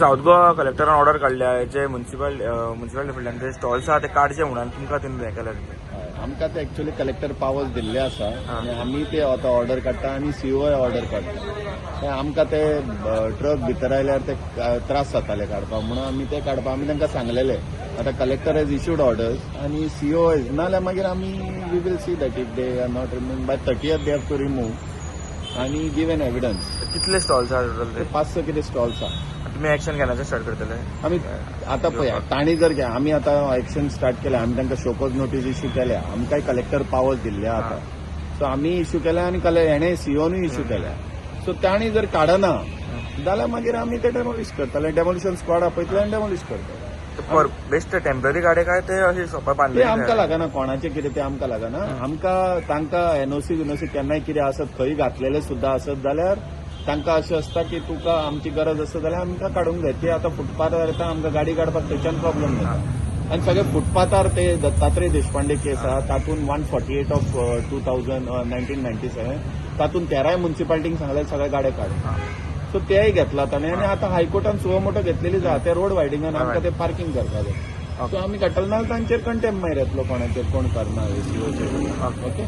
South Goa कलेक्टरान order काडल्या जे municipality फुडल्यान जे स्टॉल्स आहा ते काडचे म्हणून तुमकां तितून हें केलें आमकां ते एक्चुअली कलेक्टर पावर्स दिल्ले आसा आनी आमी ते आतां ऑर्डर काडटा आनी सीओय ऑर्डर काडटा आमकां ते ट्रक भितर आयल्यार ते त्रास जाताले काडपाक म्हणून आमी ते काडपाक आमी तांकां सांगलेले आतां कलेक्टर हेज इश्यूड ऑर्डर्स आनी सीओ नाजाल्यार मागीर आमी we will see that if they are not remove by 30th they have to remove आनी गिव एन एविडन्स. कितले स्टॉल्स आहा टोटल ते 5-6 कितें स्टॉल्स आहा. तुमी एक्शन घेवपाचें स्टार्ट करतले आमी आतां पळया तांणी जर घ्या आमी आतां एक्शन स्टार्ट केल्या आमी तांकां शोकोज नोटीस इश्यू केल्या आमकांय कलेक्टर पावर्स दिल्ल्या आतां सो आमी इश्यू केल्या आनी हेणें सीओनूय इश्यू केल्या सो तांणी जर काडना जाल्यार मागीर आमी ते डेमोलिश करतले डेमोलिशन स्क्वॉड आपयतले आनी डेमोलिश करतले. बेस्ट टेम्पररी गाडे काय ते अशें सोंपा ते बांदले आमकां लागना कोणाचें कितें ते आमकां लागना आमकां तांकां एनओसी विनोसी केन्नाय कितें आसत खंय घातलेले सुद्दां आसत जाल्यार तांकां अशें आसता की तुका आमची गरज आसा जाल्यार आमकां काडूंक जाय ते आतां फुटपाथार येता आमकां गाडी काडपाक थंयच्यान प्रॉब्लेम जाता आनी सगळे फुटपाथार ते दत्तात्रय देशपांडे केस आहा तातूंत 148 ऑफ 1997 तातूंत 13 म्युन्सिपालिटींक सांगले सगळे गाडे काड सो तेय घेतला ताणें आनी आतां हायकोर्टान सुओ मोटो घेतलेली आहा ते रोड वायडिंगान आमकां ते पार्किंग करपाक जाय सो आमी काडटले नाजाल्यार तांचेर कंटेम मागीर येतलो कोणाचेर कोण करना ओके.